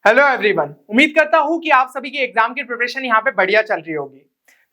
Hello everyone, उम्मीद करता हूँ कि आप सभी की एग्जाम की प्रिपरेशन यहाँ पे बढ़िया चल रही होगी।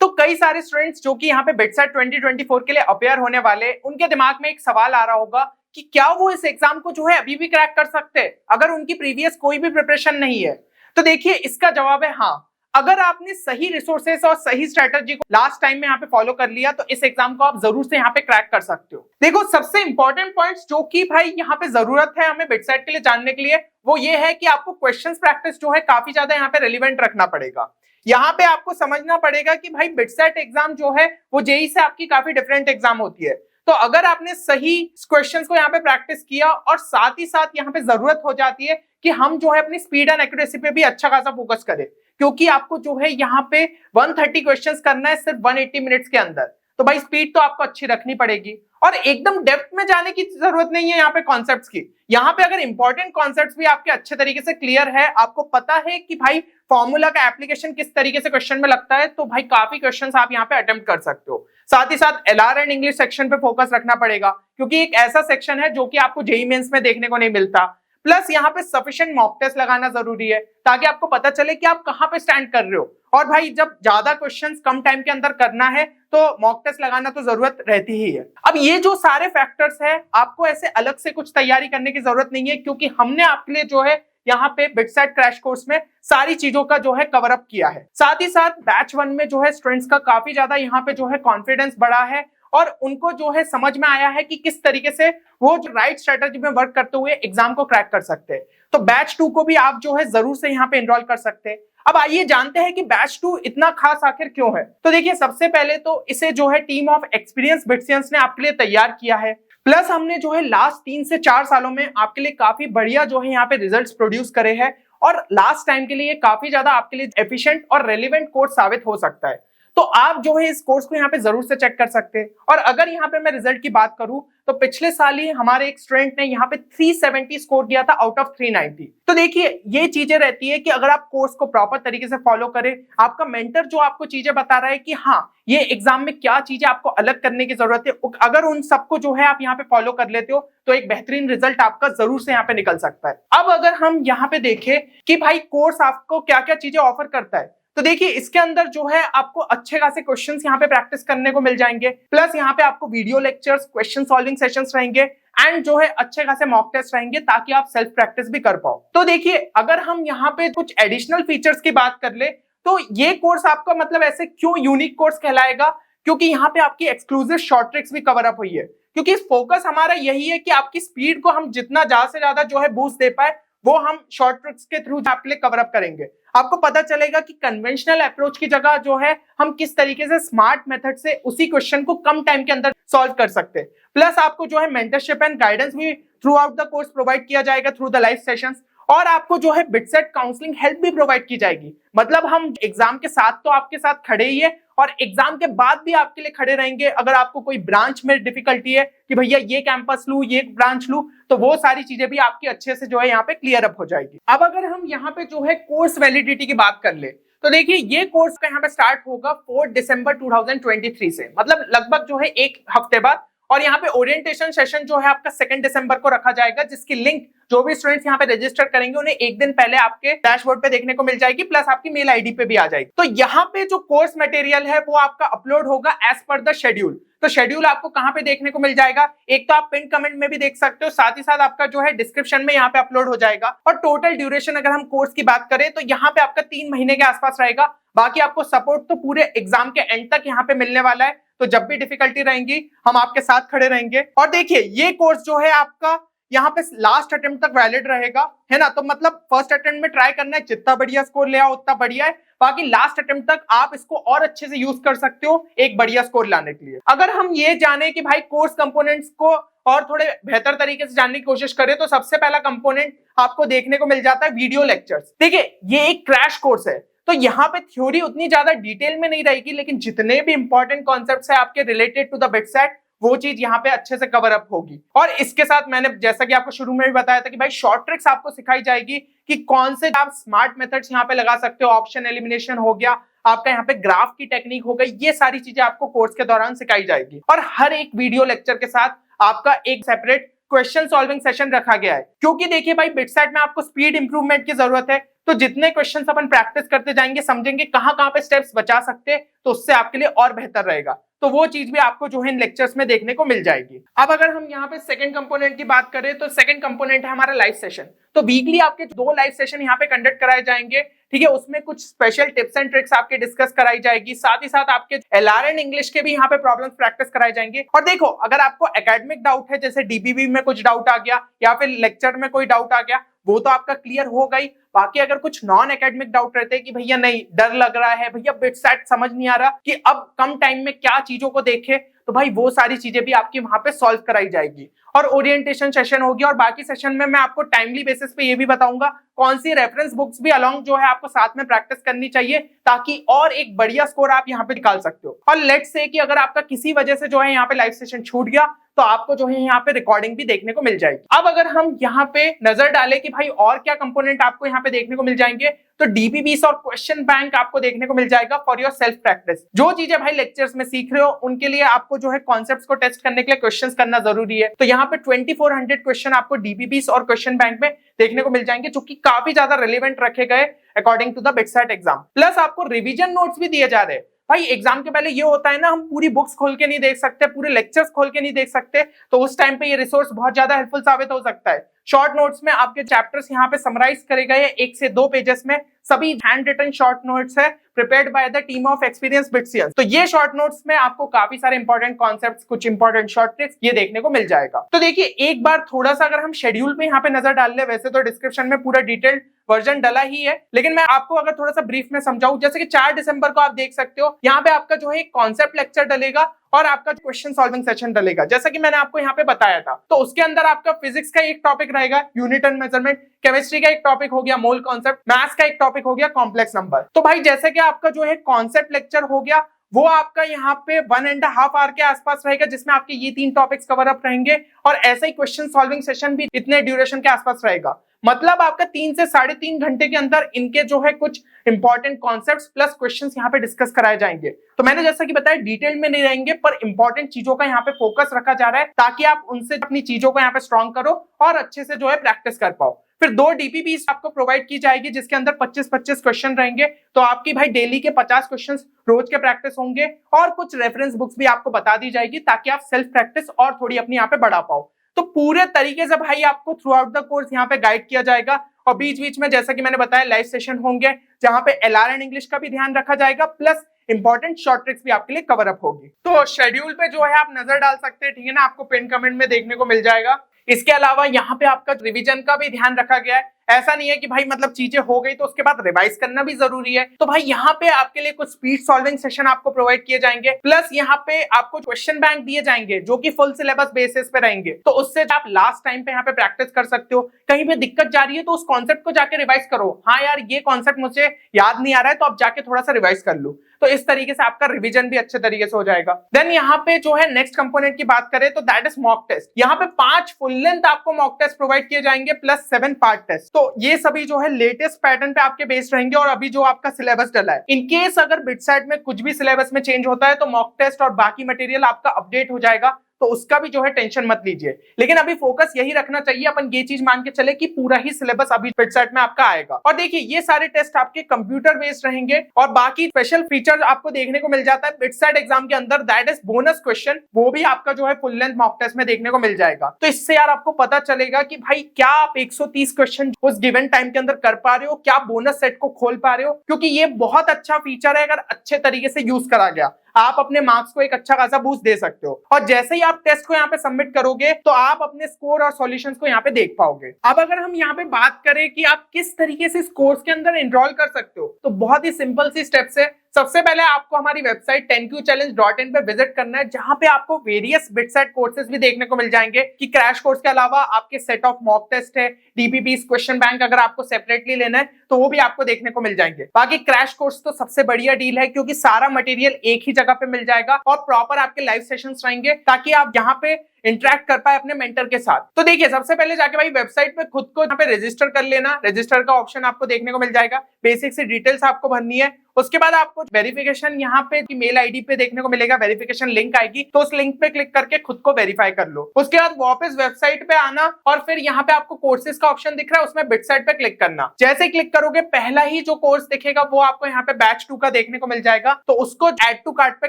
तो कई सारे स्टूडेंट्स जो कि यहाँ पे बिटसेट 2024 के लिए अपेयर होने वाले, उनके दिमाग में एक सवाल आ रहा होगा कि क्या वो इस एग्जाम को जो है अभी भी क्रैक कर सकते हैं अगर उनकी प्रीवियस कोई भी प्रिपरेशन नहीं है। तो देखिए, इसका जवाब है हाँ। अगर आपने सही रिसोर्सेस और सही स्ट्रेटजी को लास्ट टाइम में यहाँ पे फॉलो कर लिया तो इस एग्जाम को आप जरूर से यहाँ पे क्रैक कर सकते हो। देखो, सबसे इंपॉर्टेंट पॉइंट्स जो कि भाई यहाँ पे जरूरत है हमें बिटसेट के लिए जानने के लिए, वो ये है कि आपको क्वेश्चंस प्रैक्टिस जो है काफी ज्यादा यहाँ पे रेलिवेंट रखना पड़ेगा। यहाँ पे आपको समझना पड़ेगा कि भाई बिटसेट एग्जाम जो है वो जेई से आपकी काफी डिफरेंट एग्जाम होती है। तो अगर आपने सही क्वेश्चंस को यहाँ पे प्रैक्टिस किया और साथ ही साथ यहाँ पे जरूरत हो जाती है कि हम जो है अपनी स्पीड एंड एक्यूरेसी पे भी अच्छा खासा फोकस करें, क्योंकि आपको जो है यहाँ पे 130 क्वेश्चंस करना है सिर्फ 180 मिनट्स के अंदर। तो भाई स्पीड तो आपको अच्छी रखनी पड़ेगी और एकदम डेप्थ में जाने की जरूरत नहीं है यहाँ पे कॉन्सेप्ट्स की। यहाँ पे अगर इंपॉर्टेंट कॉन्सेप्ट्स भी आपके अच्छे तरीके से क्लियर है, आपको पता है कि भाई फॉर्मूला का एप्लीकेशन किस तरीके से क्वेश्चन में लगता है, तो भाई काफी क्वेश्चंस आप यहाँ पे अटेम्प्ट कर सकते हो। साथ ही साथ एलआर एंड इंग्लिश सेक्शन पे फोकस रखना पड़ेगा, क्योंकि एक ऐसा सेक्शन है जो कि आपको जेईई मेंस में देखने को नहीं मिलता। प्लस यहाँ पे सफिशिएंट मॉक टेस्ट लगाना जरूरी है ताकि आपको पता चले कि आप कहाँ पे स्टैंड कर रहे हो। और भाई जब ज्यादा क्वेश्चंस कम टाइम के अंदर करना है तो मॉक टेस्ट लगाना तो जरूरत रहती ही है। अब ये जो सारे फैक्टर्स है, आपको ऐसे अलग से कुछ तैयारी करने की जरूरत नहीं है, क्योंकि हमने आपके लिए जो है यहाँ पे बिटसेट क्रैश कोर्स में सारी चीजों का जो है कवर अप किया है। साथ ही साथ बैच 1 में जो है स्टूडेंट्स का काफी ज्यादा यहाँ पे जो है कॉन्फिडेंस बढ़ा है और उनको जो है समझ में आया है कि किस तरीके से वो जो राइट स्ट्रेटजी में वर्क करते हुए एग्जाम को क्रैक कर सकते हैं। तो बैच 2 को भी आप जो है जरूर से यहाँ पे एनरोल कर सकते हैं। अब आइए जानते हैं कि बैच 2 इतना खास आखिर क्यों है। तो देखिए, सबसे पहले तो इसे जो है टीम ऑफ एक्सपीरियंस बिटसियंस ने आपके लिए तैयार किया है। प्लस हमने जो है लास्ट 3 से 4 सालों में आपके लिए काफी बढ़िया जो है यहाँ पे रिजल्ट्स प्रोड्यूस करे हैं और लास्ट टाइम के लिए काफी ज्यादा आपके लिए एफिशिएंट और रेलिवेंट कोर्स साबित हो सकता है। तो आप जो है इस कोर्स को यहाँ पे जरूर से चेक कर सकते हैं। और अगर यहाँ पे मैं रिजल्ट की बात करूं तो पिछले साल ही हमारे एक स्टूडेंट ने यहाँ पे 370 स्कोर किया था आउट ऑफ 390। तो देखिए, ये चीजें रहती है कि अगर आप कोर्स को प्रॉपर तरीके से फॉलो करें, आपका मेंटर जो आपको चीजें बता रहा है कि हाँ ये एग्जाम में क्या चीजें आपको अलग करने की जरूरत है, अगर उन सबको जो है आप यहाँ पे फॉलो कर लेते हो तो एक बेहतरीन रिजल्ट आपका जरूर से यहाँ पे निकल सकता है। अब अगर हम यहाँ पे देखें कि भाई कोर्स आपको क्या क्या चीजें ऑफर करता है, तो देखिए इसके अंदर जो है आपको अच्छे खासे क्वेश्चंस यहाँ पे प्रैक्टिस करने को मिल जाएंगे। प्लस यहाँ पे आपको video lectures, question solving sessions रहेंगे एंड जो है अच्छे खासे मॉक टेस्ट रहेंगे ताकि आप सेल्फ प्रैक्टिस भी कर पाओ। तो देखिए, अगर हम यहाँ पे कुछ एडिशनल फीचर्स की बात कर ले तो ये कोर्स आपका मतलब ऐसे क्यों यूनिक कोर्स कहलाएगा, क्योंकि यहाँ पे आपकी एक्सक्लूसिव शॉर्ट ट्रिक्स भी कवर अप हुई है। क्योंकि फोकस हमारा यही है कि आपकी स्पीड को हम जितना ज्यादा से ज्यादा जो है बूस्ट दे पाए, वो हम शॉर्ट ट्रिक्स के थ्रू आपके लिए कवर अप करेंगे। आपको पता चलेगा कि कन्वेंशनल अप्रोच की जगह जो है हम किस तरीके से स्मार्ट मेथड से उसी क्वेश्चन को कम टाइम के अंदर सॉल्व कर सकते हैं। प्लस आपको जो है मेंटरशिप एंड गाइडेंस भी through out the course provide किया जाएगा थ्रू द लाइव सेशंस, और आपको जो है बिटसेट काउंसलिंग हेल्प भी प्रोवाइड की जाएगी। मतलब हम एग्जाम के साथ तो आपके साथ खड़े ही है और एग्जाम के बाद भी आपके लिए खड़े रहेंगे। अगर आपको कोई ब्रांच में डिफिकल्टी है कि भैया ये कैंपस लूं, ये ब्रांच लूं, तो वो सारी चीजें भी आपकी अच्छे से जो है यहाँ पे क्लियर अप हो जाएगी। अब अगर हम यहाँ पे जो है कोर्स वैलिडिटी की बात कर ले तो देखिए, ये कोर्स का यहाँ पे स्टार्ट होगा 4 दिसंबर 2023 से, मतलब लगभग जो है एक हफ्ते बाद। और यहाँ पे ओरिएंटेशन सेशन जो है आपका 2 दिसंबर को रखा जाएगा, जिसकी लिंक जो भी स्टूडेंट्स यहाँ पे रजिस्टर करेंगे उन्हें एक दिन पहले आपके डैशबोर्ड पे देखने को मिल जाएगी, प्लस आपकी मेल आईडी पे भी आ जाएगी। तो यहाँ पे जो कोर्स मटेरियल है वो आपका अपलोड होगा एज पर द शेड्यूल। तो शेड्यूल आपको कहाँ पे देखने को मिल जाएगा, एक तो आप पिन कमेंट में भी देख सकते हो, साथ ही साथ आपका जो है डिस्क्रिप्शन में यहाँ पे अपलोड हो जाएगा। और टोटल ड्यूरेशन अगर हम कोर्स की बात करें तो यहाँ पे आपका 3 महीने के आसपास रहेगा। बाकी आपको सपोर्ट तो पूरे एग्जाम के एंड तक यहाँ पे मिलने वाला है। तो जब भी डिफिकल्टी रहेंगी हम आपके साथ खड़े रहेंगे। और देखिए, ये कोर्स जो है आपका यहाँ पे लास्ट अटेम्प्ट तक वैलिड रहेगा, है ना। तो मतलब फर्स्ट अटेम्प्ट में ट्राई करना है, जितना बढ़िया स्कोर ले आओ उतना बढ़िया है। बाकी लास्ट अटेम्प्ट तक आप इसको और अच्छे से यूज कर सकते हो एक बढ़िया स्कोर लाने के लिए। अगर हम ये जाने कि भाई कोर्स कंपोनेंट्स को और थोड़े बेहतर तरीके से जानने की कोशिश करें तो सबसे पहला कंपोनेंट आपको देखने को मिल जाता है वीडियो लेक्चर्स। देखिए, ये एक क्रैश कोर्स है, तो यहाँ पे थ्योरी उतनी ज्यादा डिटेल में नहीं रहेगी, लेकिन जितने भी इंपॉर्टेंट कॉन्सेप्ट्स है आपके रिलेटेड टू द बिटसेट, वो चीज यहाँ पे अच्छे से कवर अप होगी। और इसके साथ मैंने जैसा कि आपको शुरू में भी बताया था कि भाई शॉर्ट ट्रिक्स आपको सिखाई जाएगी कि कौन से आप स्मार्ट मेथड्स यहाँ पे लगा सकते हो। ऑप्शन एलिमिनेशन हो गया, आपका यहाँ पे ग्राफ की टेक्निक हो गई, ये सारी चीजें आपको कोर्स के दौरान सिखाई जाएगी। और हर एक वीडियो लेक्चर के साथ आपका एक सेपरेट क्वेश्चन सॉल्विंग सेशन रखा गया है, क्योंकि देखिए भाई बिटसेट में आपको स्पीड इंप्रूवमेंट की जरूरत है। तो जितने क्वेश्चन अपन प्रैक्टिस करते जाएंगे, समझेंगे कहां कहां पे स्टेप्स बचा सकते हैं, तो उससे आपके लिए और बेहतर रहेगा। तो वो चीज भी आपको जो है इन लेक्चर्स में देखने को मिल जाएगी। अब अगर हम यहाँ पे सेकंड कंपोनेंट की बात करें, तो सेकंड कंपोनेंट है हमारा लाइव सेशन। तो वीकली आपके 2 लाइव सेशन यहाँ पे कंडक्ट कराए जाएंगे, ठीक है। उसमें कुछ स्पेशल टिप्स एंड ट्रिक्स आपके डिस्कस कराई जाएगी, साथ ही साथ आपके एलआर एंड इंग्लिश के भी यहाँ पे प्रॉब्लम्स प्रैक्टिस कराए जाएंगे। और देखो, अगर आपको एकेडमिक डाउट है, जैसे डीबीबी में कुछ डाउट आ गया या फिर लेक्चर में कोई डाउट आ गया, वो तो आपका क्लियर हो गई। बाकी अगर कुछ नॉन एकेडमिक डाउट रहते हैं कि भैया नहीं, डर लग रहा है, भैया बिटसेट समझ नहीं आ रहा कि अब कम टाइम में क्या चीजों को देखे, तो भाई वो सारी चीजें भी आपकी वहां पे सॉल्व कराई जाएगी। और ओरिएंटेशन सेशन होगी, और बाकी सेशन में मैं आपको टाइमली बेसिस पे ये भी बताऊंगा कौन सी रेफरेंस बुक्स भी अलोंग जो है आपको साथ में प्रैक्टिस करनी चाहिए, ताकि और एक बढ़िया स्कोर आप यहाँ पे निकाल सकते हो। और लेट्स से कि अगर आपका किसी वजह से जो है यहाँ पे लाइव सेशन छूट गया, तो आपको जो है यहाँ पे रिकॉर्डिंग भी देखने को मिल जाएगी। अब अगर हम यहाँ पे नजर डालें कि भाई और क्या कंपोनेंट आपको यहाँ पे देखने को मिल जाएंगे, तो डीपीबीस और क्वेश्चन बैंक आपको देखने को मिल जाएगा फॉर योर सेल्फ प्रैक्टिस। जो चीजें भाई लेक्चर्स में सीख रहे हो, उनके लिए आपको जो है कॉन्सेप्ट्स को टेस्ट करने के लिए क्वेश्चंस करना जरूरी है। तो यहाँ पे 2400 क्वेश्चन आपको डीपीबीस और क्वेश्चन बैंक में देखने को मिल जाएंगे, जो कि काफी ज्यादा रिलेवेंट रखे गए according to the BITSAT exam. Plus आपको रिविजन नोट्स भी दिए जा रहे हैं। भाई एग्जाम के पहले ये होता है ना, हम पूरी बुक्स खोल के नहीं देख सकते, पूरे लेक्चर्स खोल के नहीं देख सकते, तो उस टाइम पे ये रिसोर्स बहुत ज्यादा हेल्पफुल साबित हो सकता है। शॉर्ट नोट्स में आपके चैप्टर्स यहाँ पे समराइज करे गए 1 से 2 पेजेस में, सभी हैंड रिटन शॉर्ट नोट्स है, prepared by the team of experience बिटसियंस। तो ये शॉर्ट नोट्स में आपको काफी सारे इंपॉर्टेंट कॉन्सेप्ट्स, कुछ इंपॉर्टेंट शॉर्ट ट्रिक्स ये देखने को मिल जाएगा। तो देखिए, एक बार थोड़ा सा अगर हम शेड्यूल पे यहाँ पे नजर डाल ले, वैसे तो डिस्क्रिप्शन में पूरा डिटेल्ड वर्जन डला ही है, लेकिन मैं आपको अगर थोड़ा सा ब्रीफ में समझाऊं, जैसे कि 4 दिसंबर को आप देख सकते हो, यहाँ पे आपका जो है एक कॉन्सेप्ट लेक्चर डलेगा और आपका क्वेश्चन सॉल्विंग सेशन डलेगा, जैसा कि मैंने आपको यहाँ पे बताया था। तो उसके अंदर आपका फिजिक्स का एक टॉपिक रहेगा, यूनिट एंड मेजरमेंट, केमिस्ट्री का एक टॉपिक हो गया मोल कॉन्सेप्ट, मैथ्स का एक टॉपिक हो गया कॉम्प्लेक्स नंबर। तो भाई जैसे कि आपका जो है कॉन्सेप्ट लेक्चर हो गया, वो आपका यहाँ पे 1.5 आवर के आसपास रहेगा, जिसमें आपके ये 3 टॉपिक्स कवर अप रहेंगे, और ऐसा ही क्वेश्चन सॉल्विंग सेशन भी इतने ड्यूरेशन के आसपास रहेगा। मतलब आपका 3 से 3.5 घंटे के अंदर इनके जो है कुछ इंपॉर्टेंट कॉन्सेप्ट्स प्लस क्वेश्चंस यहाँ पे डिस्कस कराए जाएंगे। तो मैंने जैसा कि बताया, डिटेल में नहीं रहेंगे, पर इंपॉर्टेंट चीजों का यहाँ पे फोकस रखा जा रहा है, ताकि आप उनसे अपनी चीजों को यहाँ पे स्ट्रॉन्ग करो और अच्छे से जो है प्रैक्टिस कर पाओ। फिर 2 डीपीबीस आपको प्रोवाइड की जाएगी, जिसके अंदर 25-25 क्वेश्चन रहेंगे। तो आपकी भाई डेली के 50 क्वेश्चंस रोज के प्रैक्टिस होंगे, और कुछ रेफरेंस बुक्स भी आपको बता दी जाएगी, ताकि आप सेल्फ प्रैक्टिस और थोड़ी अपनी यहाँ पे बढ़ा पाओ। तो पूरे तरीके से भाई आपको थ्रू आउट द कोर्स यहाँ पे गाइड किया जाएगा, और बीच बीच में जैसा कि मैंने बताया लाइव सेशन होंगे, जहां पे एलआर एंड इंग्लिश का भी ध्यान रखा जाएगा, प्लस इंपॉर्टेंट शॉर्ट ट्रिक्स भी आपके लिए कवर अप होगी। तो शेड्यूल पे जो है आप नजर डाल सकते हैं, ठीक है ना, आपको पिन कमेंट में देखने को मिल जाएगा। इसके अलावा यहाँ पे आपका रिवीजन का भी ध्यान रखा गया है। ऐसा नहीं है कि भाई मतलब चीजें हो गई तो उसके बाद रिवाइज करना भी जरूरी है। तो भाई यहाँ पे आपके लिए कुछ स्पीड सॉल्विंग सेशन आपको प्रोवाइड किए जाएंगे, प्लस यहाँ पे आपको क्वेश्चन बैंक दिए जाएंगे, जो कि फुल सिलेबस बेसिस पे रहेंगे। तो उससे आप लास्ट टाइम पे यहाँ पे प्रैक्टिस कर सकते हो। कहीं पे दिक्कत जा रही है तो उस कॉन्सेप्ट को जाके रिवाइज करो, हाँ यार ये कॉन्सेप्ट मुझे याद नहीं आ रहा है, तो आप जाके थोड़ा सा रिवाइज कर लो। तो इस तरीके से आपका रिवीजन भी अच्छे तरीके से हो जाएगा। देन यहाँ पे जो है नेक्स्ट कंपोनेंट की बात करें, तो दैट इज मॉक टेस्ट। यहाँ पे 5 फुल लेंथ आपको मॉक टेस्ट प्रोवाइड किए जाएंगे, प्लस 7 पार्ट टेस्ट। तो ये सभी जो है लेटेस्ट पैटर्न पे आपके बेस्ड रहेंगे, और अभी जो आपका सिलेबस डला है, इन केस अगर बिटसेट में कुछ भी सिलेबस में चेंज होता है, तो मॉक टेस्ट और बाकी मटेरियल आपका अपडेट हो जाएगा, तो उसका भी जो है टेंशन मत लीजिए। लेकिन अभी फोकस यही रखना चाहिए, अपन ये चीज मान के चले कि पूरा ही सिलेबस अभी बिटसेट में आपका आएगा। और देखिए, ये सारे टेस्ट आपके कंप्यूटर बेस्ड रहेंगे, और बाकी स्पेशल फीचर आपको देखने को मिल जाता है बिटसेट एग्जाम के अंदर, दैट इज बोनस क्वेश्चन। वो भी आपका जो है फुल लेंथ मॉक टेस्ट में देखने को मिल जाएगा। तो इससे यार आपको पता चलेगा कि भाई क्या आप 130 क्वेश्चन उस गिवन टाइम के अंदर कर पा रहे हो, क्या बोनस सेट को खोल पा रहे हो, क्योंकि ये बहुत अच्छा फीचर है। अगर अच्छे तरीके से यूज करा गया, आप अपने मार्क्स को एक अच्छा खासा बूस्ट दे सकते हो। और जैसे ही आप टेस्ट को यहाँ पे सबमिट करोगे, तो आप अपने स्कोर और सॉल्यूशंस को यहाँ पे देख पाओगे। अब अगर हम यहाँ पे बात करें कि आप किस तरीके से इस कोर्स के अंदर एनरोल कर सकते हो, तो बहुत ही सिंपल सी स्टेप्स है। सबसे पहले आपको हमारी वेबसाइट 10qchallenge.in पे विजिट करना है, जहां पे आपको वेरियस बिटसेट कोर्सेज भी देखने को मिल जाएंगे, कि क्रैश कोर्स के अलावा आपके सेट ऑफ मॉक टेस्ट है, डीपीबीस, क्वेश्चन बैंक अगर आपको सेपरेटली लेना है तो वो भी आपको देखने को मिल जाएंगे। बाकी क्रैश कोर्स तो सबसे बढ़िया डील है, क्योंकि सारा मटेरियल एक ही जगह पे मिल जाएगा, और प्रॉपर आपके लाइव सेशंस रहेंगे, ताकि आप यहाँ पे इंटरेक्ट कर पाए अपने मेंटर के साथ। तो देखिए सबसे पहले जाके भाई वेबसाइट पे खुद को यहाँ पे रजिस्टर कर लेना। रजिस्टर का ऑप्शन आपको देखने को मिल जाएगा। बेसिक सी डिटेल्स आपको भरनी है। उसके बाद आपको वेरिफिकेशन यहाँ पे मेल आईडी पे देखने को मिलेगा, वेरिफिकेशन लिंक आएगी, तो उस लिंक पे क्लिक करके खुद को वेरीफाई कर लो। उसके बाद वापस वेबसाइट पे आना और फिर यहाँ पे आपको कोर्सेज का ऑप्शन दिख रहा है, उसमें बिटसाइट पे क्लिक करना। जैसे क्लिक करोगे पहला ही जो कोर्स दिखेगा वो आपको यहाँ पे बैच 2 का देखने को मिल जाएगा, तो उसको ऐड टू कार्ट पे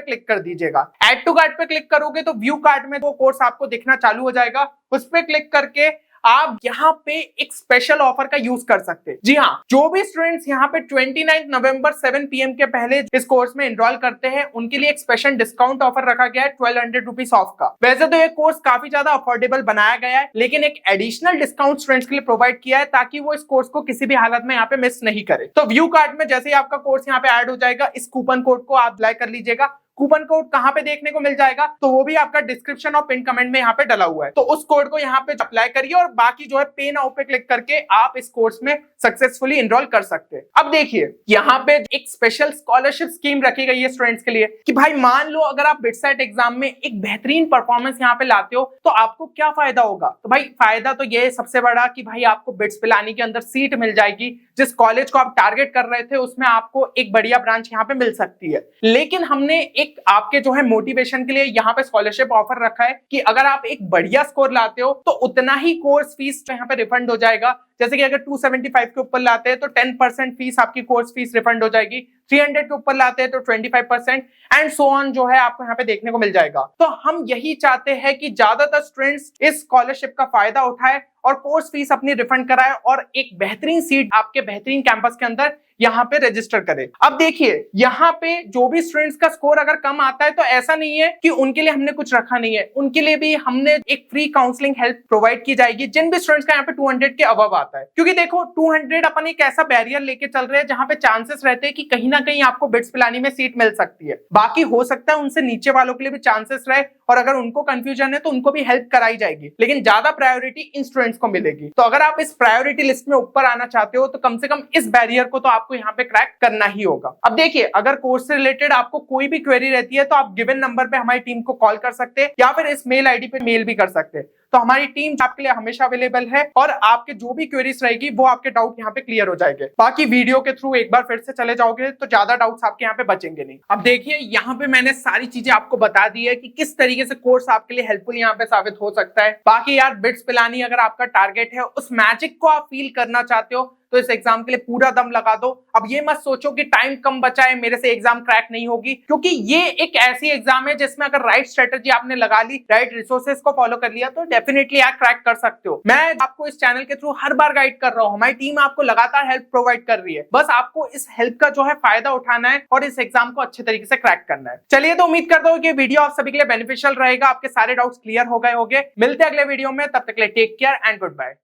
क्लिक कर दीजिएगा। ऐड टू कार्ट पे क्लिक करोगे तो व्यू कार्ट में वो कोर्स आपको दिखना चालू हो जाएगा। उस पे क्लिक करके आप यहाँ पे एक स्पेशल ऑफर का यूज कर सकते हैं। जी हाँ, जो भी स्टूडेंट्स यहाँ पे 29 नवंबर 7 PM के पहले इस कोर्स में एनरोल करते हैं उनके लिए एक स्पेशल डिस्काउंट ऑफर रखा गया है 1200 रुपीज ऑफ का। वैसे तो ये कोर्स काफी ज्यादा अफोर्डेबल बनाया गया है, लेकिन एक एडिशनल डिस्काउंट स्टूडेंट्स के लिए प्रोवाइड किया है ताकि वो इस कोर्स को किसी भी हालत में यहाँ पे मिस नहीं करे। तो व्यू कार्ड में जैसे ही आपका कोर्स यहाँ पे ऐड हो जाएगा, इस कूपन कोड को आप अप्लाई कर लीजिएगा। कूपन कोड कहां पे देखने को मिल जाएगा, तो वो भी आपका डिस्क्रिप्शन और पिन कमेंट में यहाँ पे डला हुआ है। तो उस कोड को यहाँ पे अप्लाई करिए और बाकी जो है पे नाउ पे क्लिक करके आप इस कोर्स में सक्सेसफुली एनरोल कर सकते हैं। अब देखिए यहाँ पे एक स्पेशल स्कॉलरशिप स्कीम रखी गई है स्टूडेंट्स के लिए कि भाई मान लो अगर आप बिटसाइट एग्जाम में एक बेहतरीन परफॉर्मेंस यहाँ पे लाते हो तो आपको क्या फायदा होगा। तो भाई फायदा तो ये सबसे बड़ा कि भाई आपको बिट्स पिलानी के अंदर सीट मिल जाएगी। जिस कॉलेज को आप टारगेट कर रहे थे उसमें आपको एक बढ़िया ब्रांच यहाँ पे मिल सकती है। लेकिन हमने एक आपके जो है मोटिवेशन के लिए यहाँ पे स्कॉलरशिप ऑफर रखा है कि अगर आप एक बढ़िया स्कोर लाते हो तो उतना ही कोर्स फीस यहाँ पे रिफंड हो जाएगा। जैसे कि अगर 275 के ऊपर लाते हैं तो 10% फीस आपकी कोर्स फीस रिफंड हो जाएगी, 300 के ऊपर लाते हैं तो 25% एंड सो ऑन जो है आपको यहाँ पे देखने को मिल जाएगा। तो हम यही चाहते हैं कि ज्यादातर स्टूडेंट्स इस स्कॉलरशिप का फायदा उठाए और कोर्स फीस अपनी रिफंड कराए और एक बेहतरीन सीट आपके बेहतरीन कैंपस के अंदर यहाँ पे रजिस्टर करे। अब देखिए यहाँ पे जो भी स्टूडेंट्स का स्कोर अगर कम आता है तो ऐसा नहीं है कि उनके लिए हमने कुछ रखा नहीं है, उनके लिए भी हमने एक फ्री काउंसलिंग हेल्प प्रोवाइड की जाएगी जिन भी स्टूडेंट्स का यहाँ पे 200 के अबव आता है। क्योंकि देखो 200 अपन एक ऐसा बैरियर लेके चल रहे हैं जहां पे चांसेस रहते हैं कि कहीं ना कहीं आपको बिट्स पिलानी में सीट मिल सकती है। बाकी हो सकता है उनसे नीचे वालों के लिए भी चांसेस रहे और अगर उनको कंफ्यूजन है तो उनको भी हेल्प कराई जाएगी, लेकिन ज्यादा प्रायोरिटी इन स्टूडेंट्स को मिलेगी। तो अगर आप इस प्रायोरिटी लिस्ट में ऊपर आना चाहते हो तो कम से कम इस बैरियर को तो आपको यहाँ पे क्रैक करना ही होगा। अब देखिए अगर कोर्स से रिलेटेड आपको कोई भी क्वेरी रहती है तो आप गिवन नंबर पे हमारी टीम को कॉल कर सकते हैं या फिर इस मेल आईडी पे मेल भी कर सकते हैं। तो हमारी टीम आपके लिए हमेशा अवेलेबल है और आपके जो भी क्वेरीज रहेगी वो आपके डाउट यहाँ पे क्लियर हो जाएंगे। बाकी वीडियो के थ्रू एक बार फिर से चले जाओगे तो ज्यादा डाउट्स आपके यहाँ पे बचेंगे नहीं। अब देखिए यहाँ पे मैंने सारी चीजें आपको बता दी है कि किस तरीके से कोर्स आपके लिए हेल्पफुल यहाँ पे साबित हो सकता है। बाकी यार बिट्स पिलानी अगर आपका टारगेट है, उस मैजिक को आप फील करना चाहते हो तो इस एग्जाम के लिए पूरा दम लगा दो। अब ये मत सोचो कि टाइम कम बचा है मेरे से एग्जाम क्रैक नहीं होगी, क्योंकि ये एक ऐसी एग्जाम है जिसमें अगर राइट स्ट्रेटेजी आपने लगा ली, राइट रिसोर्सेज को फॉलो कर लिया तो डेफिनेटली आप क्रैक कर सकते हो। मैं आपको इस चैनल के थ्रू हर बार गाइड कर रहा हूँ, हमारी टीम आपको लगातार हेल्प प्रोवाइड कर रही है। बस आपको इस हेल्प का जो है फायदा उठाना है और इस एग्जाम को अच्छे तरीके से क्रैक करना है। चलिए तो उम्मीद करता हूँ कि वीडियो आप सभी के लिए बेनिफिशियल रहेगा, आपके सारे डाउट्स क्लियर हो गए होंगे। मिलते हैं अगले वीडियो में, तब तक के लिए take care and good bye.